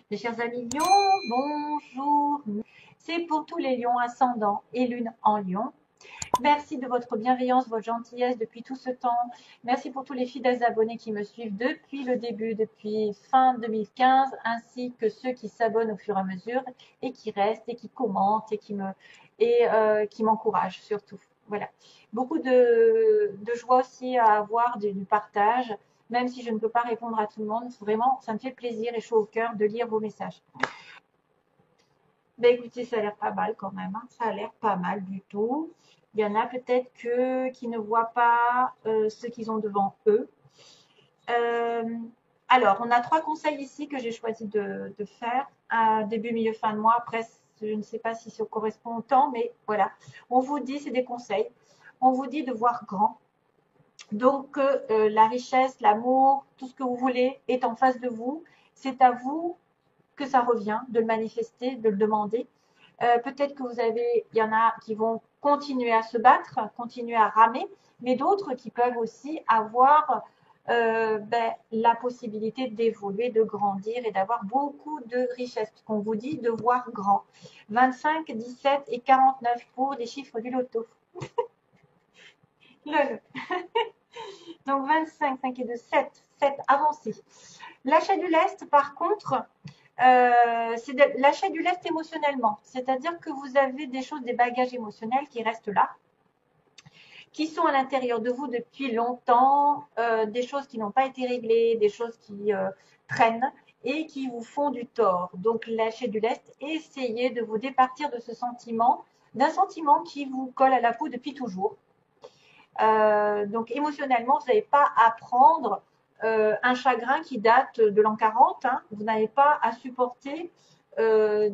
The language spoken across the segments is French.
Mes chers amis lions, bonjour. C'est pour tous les lions ascendants et lune en lion. Merci de votre bienveillance, votre gentillesse depuis tout ce temps. Merci pour tous les fidèles abonnés qui me suivent depuis le début, depuis fin 2015, ainsi que ceux qui s'abonnent au fur et à mesure et qui restent et qui commentent et qui m'encouragent surtout. Voilà. Beaucoup de joie aussi à avoir du partage, même si je ne peux pas répondre à tout le monde. Vraiment, ça me fait plaisir et chaud au cœur de lire vos messages. Ben écoutez, ça a l'air pas mal quand même, hein. Ça a l'air pas mal du tout. Il y en a peut-être qui ne voient pas ce qu'ils ont devant eux. Euh, alors, on a 3 conseils ici que j'ai choisi de faire. Début, milieu, fin de mois. Après, je ne sais pas si ça correspond au temps, mais voilà. On vous dit, c'est des conseils. On vous dit de voir grand. Donc, la richesse, l'amour, tout ce que vous voulez est en face de vous. C'est à vous que ça revient de le manifester, de le demander. Peut-être que il y en a qui vont continuer à se battre, continuer à ramer, mais d'autres qui peuvent aussi avoir la possibilité d'évoluer, de grandir et d'avoir beaucoup de richesse. Qu'on vous dit de voir grand. 25, 17 et 49 pour les chiffres du loto. Lol. Donc 25, 5 et 2, 7. 7 avancé. L'achat du lest, par contre, c'est l'achat du lest émotionnellement. C'est-à-dire que vous avez des choses, des bagages émotionnels qui restent là, qui sont à l'intérieur de vous depuis longtemps, des choses qui n'ont pas été réglées, des choses qui traînent et qui vous font du tort. Donc, lâchez du lest, essayez de vous départir de ce sentiment, d'un sentiment qui vous colle à la peau depuis toujours. Donc, émotionnellement, vous n'avez pas à prendre un chagrin qui date de l'an 40. Hein. Vous n'avez pas à supporter je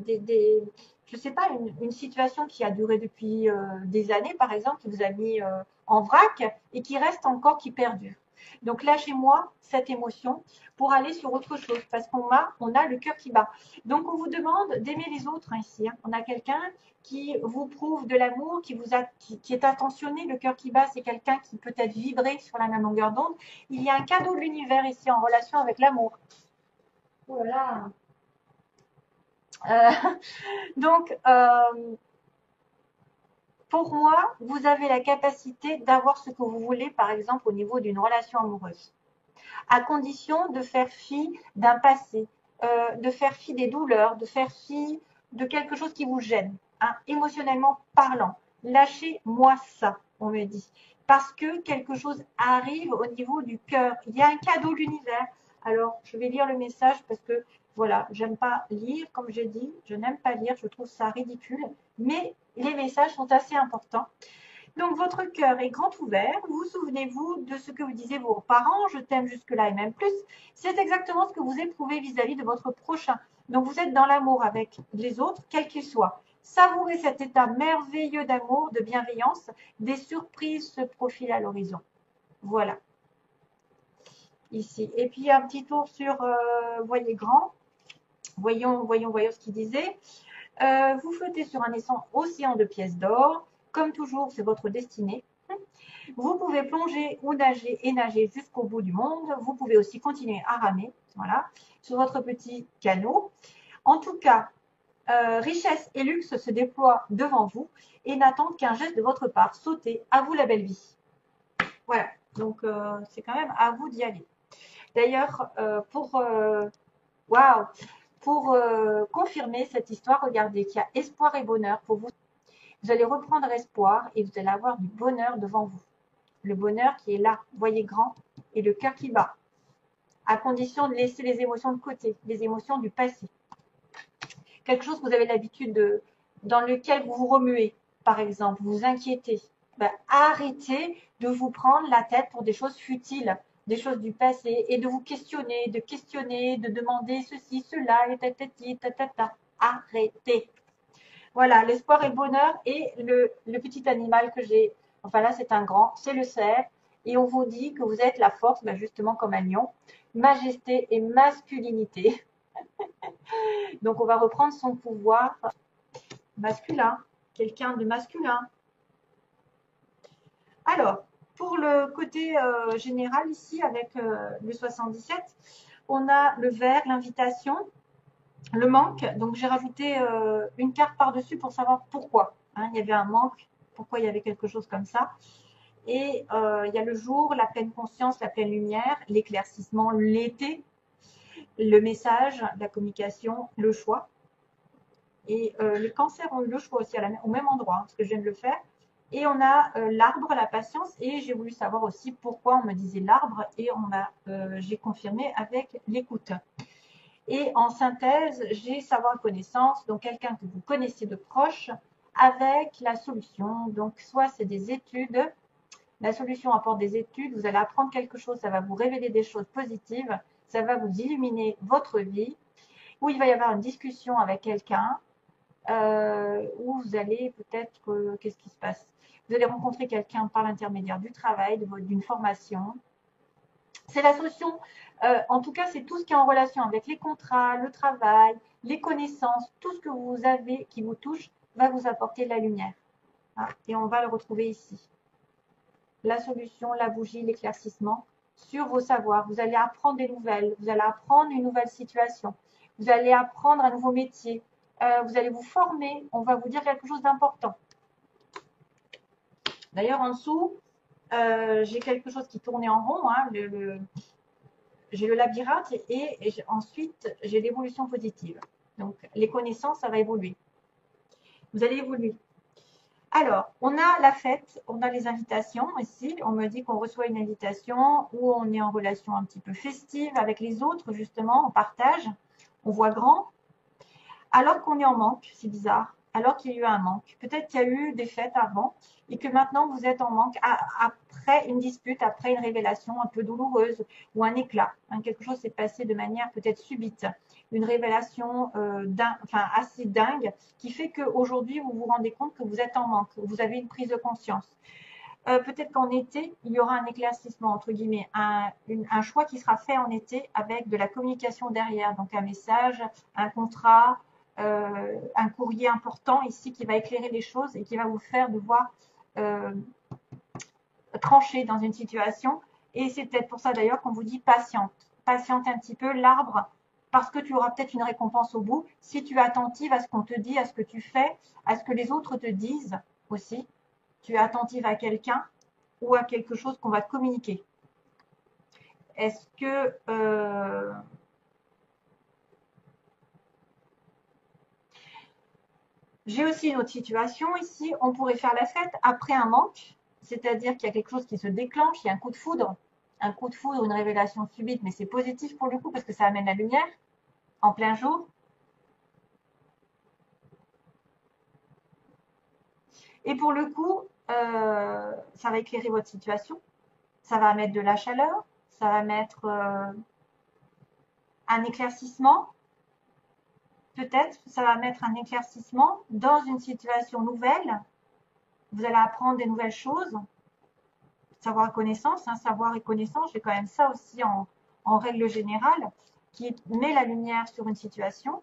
ne sais pas, une situation qui a duré depuis des années, par exemple, qui vous a mis en vrac et qui reste encore, qui perdure. Donc lâchez-moi cette émotion pour aller sur autre chose parce on a le cœur qui bat. Donc on vous demande d'aimer les autres ici. Hein. On a quelqu'un qui vous prouve de l'amour, qui est attentionné, le cœur qui bat, c'est quelqu'un qui peut être vibré sur la même longueur d'onde. Il y a un cadeau de l'univers ici en relation avec l'amour. Voilà. Euh, donc, pour moi, vous avez la capacité d'avoir ce que vous voulez, par exemple, au niveau d'une relation amoureuse, à condition de faire fi d'un passé, de faire fi des douleurs, de faire fi de quelque chose qui vous gêne, hein, émotionnellement parlant. Lâchez-moi ça, on me dit. Parce que quelque chose arrive au niveau du cœur. Il y a un cadeau de l'univers. Alors, je vais lire le message parce que, voilà, j'aime pas lire, comme j'ai dit. Je n'aime pas lire, je trouve ça ridicule. Mais les messages sont assez importants. Donc, votre cœur est grand ouvert. Vous souvenez-vous de ce que vous disiez vos parents, je t'aime jusque-là et même plus. C'est exactement ce que vous éprouvez vis-à-vis de votre prochain. Donc, vous êtes dans l'amour avec les autres, quels qu'ils soient. Savourez cet état merveilleux d'amour, de bienveillance. Des surprises se profilent à l'horizon. Voilà, ici. Et puis, un petit tour sur voyez grand. Voyons ce qu'il disait. Vous flottez sur un océan de pièces d'or. Comme toujours, c'est votre destinée. Vous pouvez plonger ou nager et nager jusqu'au bout du monde. Vous pouvez aussi continuer à ramer, voilà, sur votre petit canot. En tout cas, richesse et luxe se déploient devant vous et n'attendent qu'un geste de votre part. Sautez, à vous la belle vie. Voilà, donc c'est quand même à vous d'y aller. D'ailleurs, waouh, pour confirmer cette histoire, regardez qu'il y a espoir et bonheur pour vous. Vous allez reprendre espoir et vous allez avoir du bonheur devant vous. Le bonheur qui est là, voyez grand, et le cœur qui bat, à condition de laisser les émotions de côté, les émotions du passé. Quelque chose que vous avez l'habitude dans lequel vous vous remuez, par exemple, vous vous inquiétez. Ben, arrêtez de vous prendre la tête pour des choses futiles, des choses du passé, et de vous questionner, de demander ceci, cela, et tatati, tatata. Arrêtez. Voilà, l'espoir et le bonheur et le petit animal que j'ai. Enfin là, c'est un grand, c'est le cerf. Et on vous dit que vous êtes la force, ben justement comme un lion, majesté et masculinité. Donc on va reprendre son pouvoir masculin, quelqu'un de masculin. Alors, pour le côté général ici, avec le 77, on a le vert, l'invitation. Le manque, donc j'ai rajouté une carte par-dessus pour savoir pourquoi. Hein, il y avait un manque, pourquoi il y avait quelque chose comme ça. Et il y a le jour, la pleine conscience, la pleine lumière, l'éclaircissement, l'été, le message, la communication, le choix. Et les cancers ont eu le choix aussi au même endroit, hein, parce que je viens de le faire. Et on a l'arbre, la patience, et j'ai voulu savoir aussi pourquoi on me disait l'arbre, et j'ai confirmé avec l'écoute. Et en synthèse, j'ai savoir connaissance, donc quelqu'un que vous connaissez de proche, avec la solution. Donc soit c'est des études, la solution apporte des études, vous allez apprendre quelque chose, ça va vous révéler des choses positives, ça va vous illuminer votre vie, ou il va y avoir une discussion avec quelqu'un, où vous allez peut-être, qu'est-ce qui se passe? Vous allez rencontrer quelqu'un par l'intermédiaire du travail, d'une formation. C'est la solution. En tout cas, c'est tout ce qui est en relation avec les contrats, le travail, les connaissances, tout ce que vous avez qui vous touche va vous apporter de la lumière. Hein, et on va le retrouver ici. La solution, la bougie, l'éclaircissement sur vos savoirs. Vous allez apprendre des nouvelles, vous allez apprendre une nouvelle situation, vous allez apprendre un nouveau métier, vous allez vous former, on va vous dire quelque chose d'important. D'ailleurs, en dessous, j'ai quelque chose qui tournait en rond, hein, j'ai le labyrinthe et ensuite j'ai l'évolution positive. Donc les connaissances, ça va évoluer. Vous allez évoluer. Alors, on a la fête, on a les invitations ici. On me dit qu'on reçoit une invitation où on est en relation un petit peu festive avec les autres, justement, on partage, on voit grand. Alors qu'on est en manque, c'est bizarre, alors qu'il y a eu un manque. Peut-être qu'il y a eu des fêtes avant et que maintenant vous êtes en manque après une dispute, après une révélation un peu douloureuse ou un éclat. Hein, quelque chose s'est passé de manière peut-être subite. Une révélation assez dingue qui fait qu'aujourd'hui vous vous rendez compte que vous êtes en manque, vous avez une prise de conscience. Peut-être qu'en été, il y aura un éclaircissement, entre guillemets, un choix qui sera fait en été avec de la communication derrière, donc un message, un contrat, un courrier important ici qui va éclairer les choses et qui va vous faire devoir trancher dans une situation. Et c'est peut-être pour ça d'ailleurs qu'on vous dit patiente. Patiente un petit peu, l'arbre, parce que tu auras peut-être une récompense au bout si tu es attentive à ce qu'on te dit, à ce que tu fais, à ce que les autres te disent aussi. Tu es attentive à quelqu'un ou à quelque chose qu'on va te communiquer. Est-ce que j'ai aussi une autre situation ici, on pourrait faire la fête après un manque, c'est-à-dire qu'il y a quelque chose qui se déclenche, il y a un coup de foudre, une révélation subite, mais c'est positif pour le coup parce que ça amène la lumière en plein jour. Et pour le coup, ça va éclairer votre situation, ça va mettre de la chaleur, ça va mettre un éclaircissement. Peut-être ça va mettre un éclaircissement dans une situation nouvelle. Vous allez apprendre des nouvelles choses. Savoir et connaissance, hein, savoir et connaissance, j'ai quand même ça aussi en règle générale, qui met la lumière sur une situation,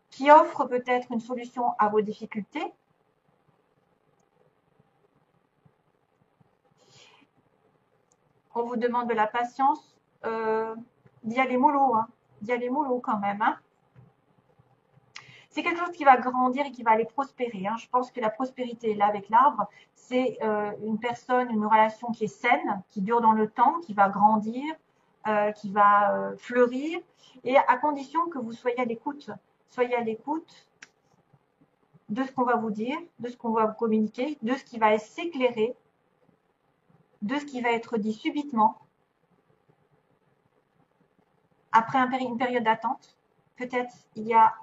qui offre peut-être une solution à vos difficultés. On vous demande de la patience, d'y aller mollo, hein, d'y aller mollo quand même. Hein. C'est quelque chose qui va grandir et qui va aller prospérer. Hein. Je pense que la prospérité est là avec l'arbre. C'est une personne, une relation qui est saine, qui dure dans le temps, qui va grandir, qui va fleurir, et à condition que vous soyez à l'écoute. Soyez à l'écoute de ce qu'on va vous dire, de ce qu'on va vous communiquer, de ce qui va s'éclairer, de ce qui va être dit subitement, après une période d'attente. Peut-être il y a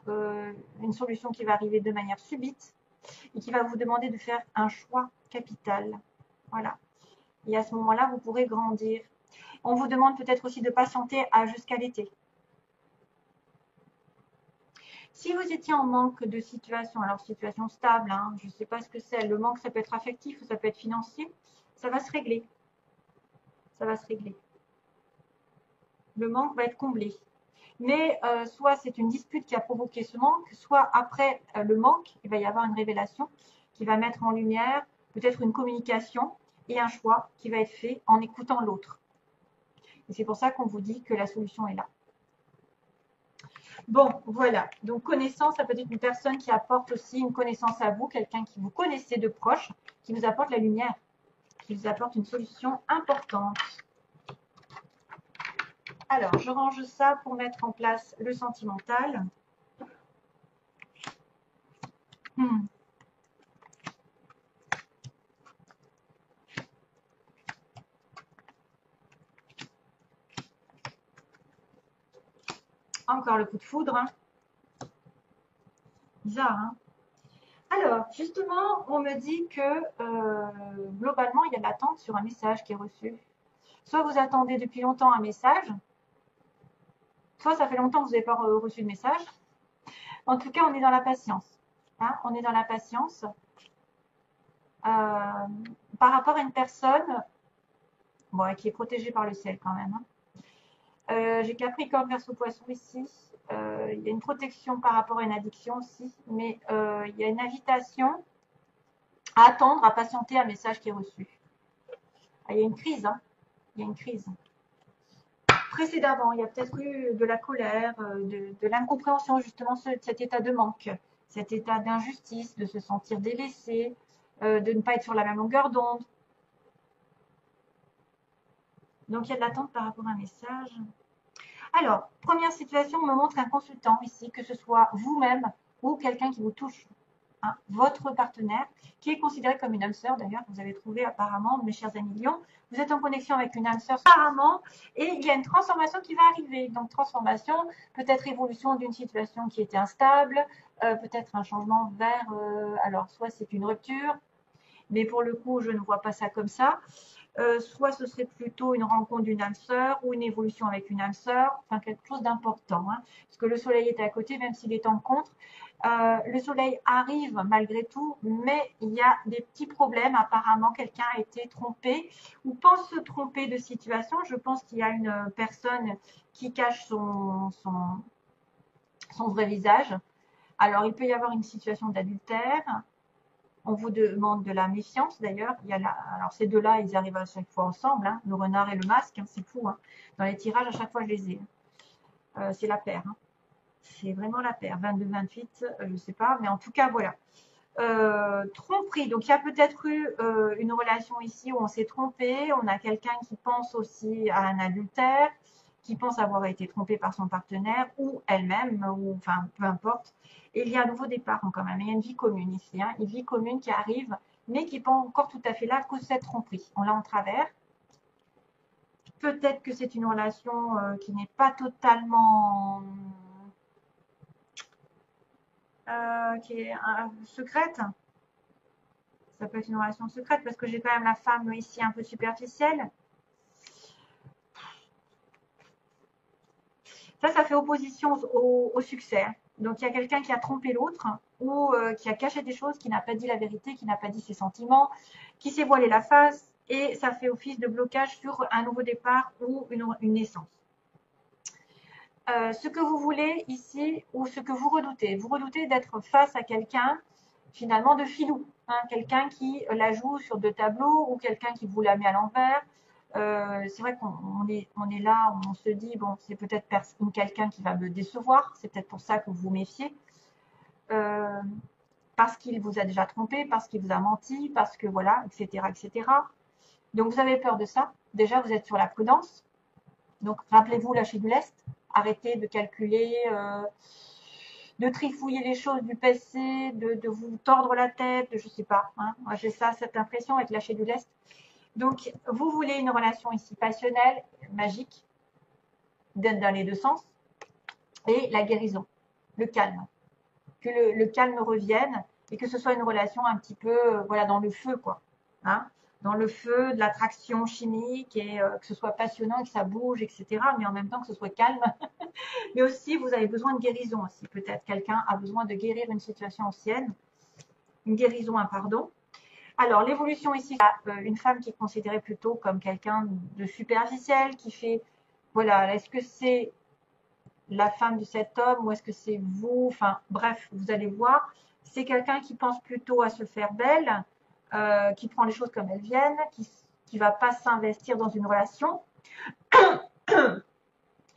une solution qui va arriver de manière subite et qui va vous demander de faire un choix capital. Voilà. Et à ce moment-là, vous pourrez grandir. On vous demande peut-être aussi de patienter jusqu'à l'été. Si vous étiez en manque de situation, alors situation stable, hein, je ne sais pas ce que c'est, le manque ça peut être affectif ou ça peut être financier, ça va se régler. Ça va se régler. Le manque va être comblé. Mais soit c'est une dispute qui a provoqué ce manque, soit après le manque, il va y avoir une révélation qui va mettre en lumière peut-être une communication et un choix qui va être fait en écoutant l'autre. Et c'est pour ça qu'on vous dit que la solution est là. Bon, voilà. Donc, connaissance, ça peut être une personne qui apporte aussi une connaissance à vous, quelqu'un qui vous connaissez de proche, qui vous apporte la lumière, qui vous apporte une solution importante. Alors, je range ça pour mettre en place le sentimental. Encore le coup de foudre. Hein. Bizarre, hein. Alors, justement, on me dit que globalement, il y a de l'attente sur un message qui est reçu. Soit vous attendez depuis longtemps un message, soit ça fait longtemps que vous n'avez pas reçu de message. En tout cas, on est dans la patience. Hein, on est dans la patience. Par rapport à une personne bon, qui est protégée par le ciel quand même. Hein. J'ai Capricorne, Verseau, Poisson ici. Il y a une protection par rapport à une addiction aussi, mais il y a une invitation à attendre, à patienter un message qui est reçu. Ah, il y a une crise, hein. Il y a une crise. Précédemment, il y a peut-être eu de la colère, de l'incompréhension, justement, cet état de manque, cet état d'injustice, de se sentir délaissé, de ne pas être sur la même longueur d'onde. Donc, il y a de l'attente par rapport à un message. Alors, première situation, on me montre un consultant ici, que ce soit vous-même ou quelqu'un qui vous touche. Hein, votre partenaire, qui est considéré comme une âme sœur, d'ailleurs, vous avez trouvé apparemment, mes chers amis Lions, vous êtes en connexion avec une âme sœur apparemment, et il y a une transformation qui va arriver. Donc, transformation, peut-être évolution d'une situation qui était instable, peut-être un changement vers, alors, soit c'est une rupture, mais pour le coup, je ne vois pas ça comme ça. Soit ce serait plutôt une rencontre d'une âme sœur ou une évolution avec une âme sœur, enfin quelque chose d'important. Hein, parce que le soleil est à côté, même s'il est en contre. Le soleil arrive malgré tout, mais il y a des petits problèmes. Apparemment, quelqu'un a été trompé ou pense se tromper de situation. Je pense qu'il y a une personne qui cache son vrai visage. Alors, il peut y avoir une situation d'adultère. On vous demande de la méfiance d'ailleurs. Alors ces deux-là, ils arrivent à chaque fois ensemble, hein, le renard et le masque, hein, c'est fou. Hein. Dans les tirages, à chaque fois, je les ai. C'est la paire. Hein. C'est vraiment la paire. 22, 28, je ne sais pas, mais en tout cas, voilà. Tromperie. Donc il y a peut-être eu une relation ici où on s'est trompé. On a quelqu'un qui pense aussi à un adultère, qui pense avoir été trompé par son partenaire ou elle-même, ou enfin peu importe. Et il y a un nouveau départ quand même. Il y a une vie commune ici, hein, une vie commune qui arrive, mais qui n'est pas encore tout à fait là à cause de cette tromperie. On l'a en travers. Peut-être que c'est une relation qui n'est pas totalement qui est secrète. Ça peut être une relation secrète parce que j'ai quand même la femme ici un peu superficielle. Ça fait opposition au succès. Donc il y a quelqu'un qui a trompé l'autre ou qui a caché des choses, qui n'a pas dit la vérité, qui n'a pas dit ses sentiments, qui s'est voilé la face et ça fait office de blocage sur un nouveau départ ou une naissance. Ce que vous voulez ici ou ce que vous redoutez d'être face à quelqu'un finalement de filou, hein, quelqu'un qui la joue sur deux tableaux ou quelqu'un qui vous la met à l'envers. C'est vrai qu'on est là, on se dit, bon, c'est peut-être quelqu'un qui va me décevoir, c'est peut-être pour ça que vous vous méfiez, parce qu'il vous a déjà trompé, parce qu'il vous a menti, parce que voilà, etc., etc. Donc vous avez peur de ça. Déjà, vous êtes sur la prudence. Donc rappelez-vous, lâchez du lest, arrêtez de calculer, de trifouiller les choses du passé, de vous tordre la tête, je sais pas. Hein. Moi, j'ai cette impression avec lâcher du lest. Donc, vous voulez une relation ici passionnelle, magique, dans les deux sens, et la guérison, le calme. Que le calme revienne et que ce soit une relation un petit peu, voilà, dans le feu, quoi. Hein, dans le feu de l'attraction chimique et que ce soit passionnant, que ça bouge, etc. Mais en même temps que ce soit calme. Mais aussi, vous avez besoin de guérison aussi. Peut-être quelqu'un a besoin de guérir une situation ancienne, une guérison, un pardon. Alors, l'évolution ici, une femme qui est considérée plutôt comme quelqu'un de superficiel, qui fait, voilà, est-ce que c'est la femme de cet homme ou est-ce que c'est vous? Enfin, bref, vous allez voir. C'est quelqu'un qui pense plutôt à se faire belle, qui prend les choses comme elles viennent, qui ne va pas s'investir dans une relation.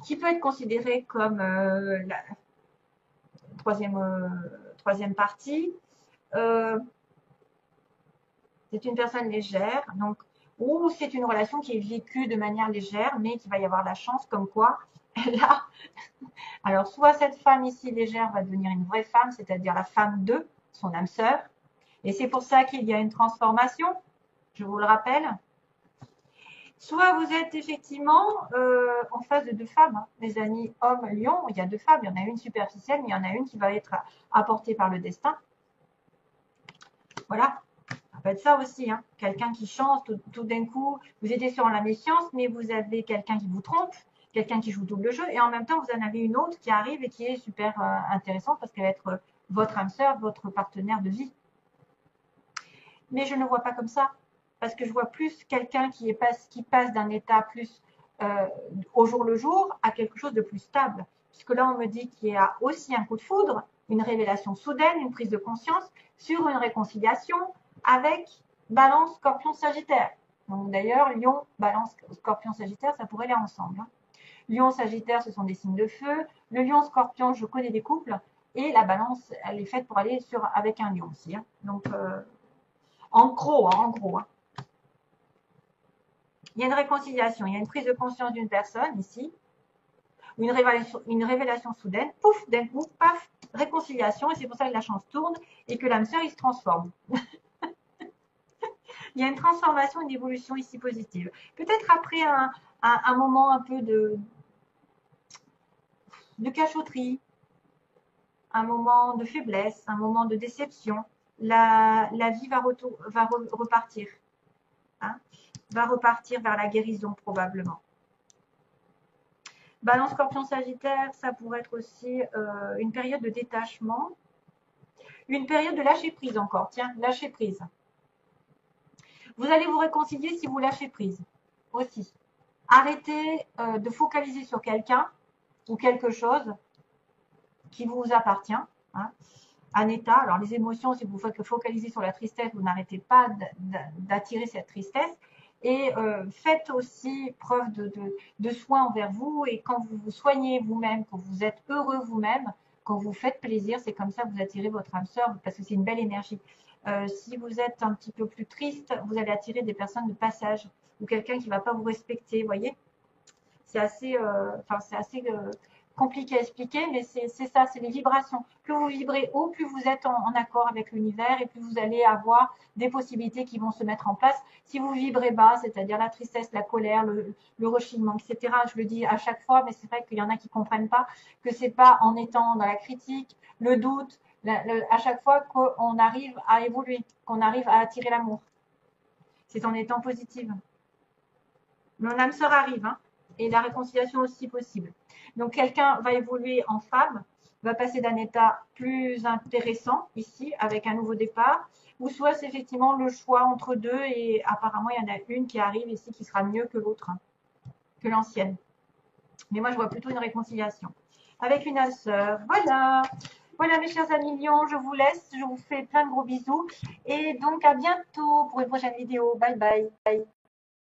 qui peut être considérée comme la troisième partie. C'est une personne légère, donc, ou c'est une relation qui est vécue de manière légère, mais qui va y avoir la chance comme quoi, là, alors soit cette femme ici légère va devenir une vraie femme, c'est-à-dire la femme de son âme sœur, et c'est pour ça qu'il y a une transformation, je vous le rappelle. Soit vous êtes effectivement en face de deux femmes, hein. Les amis hommes lion, il y a deux femmes, il y en a une superficielle, mais il y en a une qui va être apportée par le destin. Voilà, ça peut être ça aussi, hein. Quelqu'un qui change tout d'un coup, vous étiez sur la méfiance, mais vous avez quelqu'un qui vous trompe, quelqu'un qui joue double jeu, et en même temps vous en avez une autre qui arrive et qui est super intéressante parce qu'elle va être votre âme sœur, votre partenaire de vie. Mais je ne vois pas comme ça, parce que je vois plus quelqu'un qui passe d'un état plus au jour le jour à quelque chose de plus stable. Puisque là, on me dit qu'il y a aussi un coup de foudre, une révélation soudaine, une prise de conscience sur une réconciliation avec Balance, Scorpion, Sagittaire. Donc d'ailleurs, Lion, Balance, Scorpion, Sagittaire, ça pourrait aller ensemble, hein. Lion, Sagittaire, ce sont des signes de feu. Le Lion, Scorpion, je connais des couples. Et la Balance, elle est faite pour aller avec un Lion aussi, hein. Donc, en gros, hein. Il y a une réconciliation, il y a une prise de conscience d'une personne ici, une révélation soudaine, pouf, d'un coup, paf, réconciliation, et c'est pour ça que la chance tourne et que l'âme sœur, il se transforme. Il y a une transformation, une évolution ici positive. Peut-être après un moment un peu de cachotterie, un moment de faiblesse, un moment de déception, la vie va repartir. Hein, va repartir vers la guérison probablement. Balance, Scorpion, Sagittaire, ça pourrait être aussi une période de détachement, une période de lâcher prise encore. Tiens, lâcher prise. Vous allez vous réconcilier si vous lâchez prise aussi. Arrêtez de focaliser sur quelqu'un ou quelque chose qui vous appartient, hein, un état. Alors les émotions, si vous focalisez sur la tristesse, vous n'arrêtez pas d'attirer cette tristesse. Et faites aussi preuve de soin envers vous. Et quand vous vous soignez vous-même, quand vous êtes heureux vous-même, quand vous faites plaisir, c'est comme ça que vous attirez votre âme sœur parce que c'est une belle énergie. Si vous êtes un petit peu plus triste, vous allez attirer des personnes de passage ou quelqu'un qui ne va pas vous respecter, vous voyez. C'est assez, compliqué à expliquer, mais c'est ça, c'est les vibrations. Plus vous vibrez haut, plus vous êtes en accord avec l'univers et plus vous allez avoir des possibilités qui vont se mettre en place. Si vous vibrez bas, c'est-à-dire la tristesse, la colère, le rechignement, etc., je le dis à chaque fois, mais c'est vrai qu'il y en a qui ne comprennent pas que c'est pas en étant dans la critique, le doute, à chaque fois qu'on arrive à évoluer, qu'on arrive à attirer l'amour. C'est en étant positive. Mon âme sœur arrive, hein, et la réconciliation aussi possible. Donc quelqu'un va évoluer en femme, va passer d'un état plus intéressant ici avec un nouveau départ, ou soit c'est effectivement le choix entre deux et apparemment il y en a une qui arrive ici qui sera mieux que l'autre, hein, que l'ancienne. Mais moi je vois plutôt une réconciliation avec une âme sœur. Voilà. Voilà mes chers amis lions, je vous laisse, je vous fais plein de gros bisous et donc à bientôt pour une prochaine vidéo. Bye bye.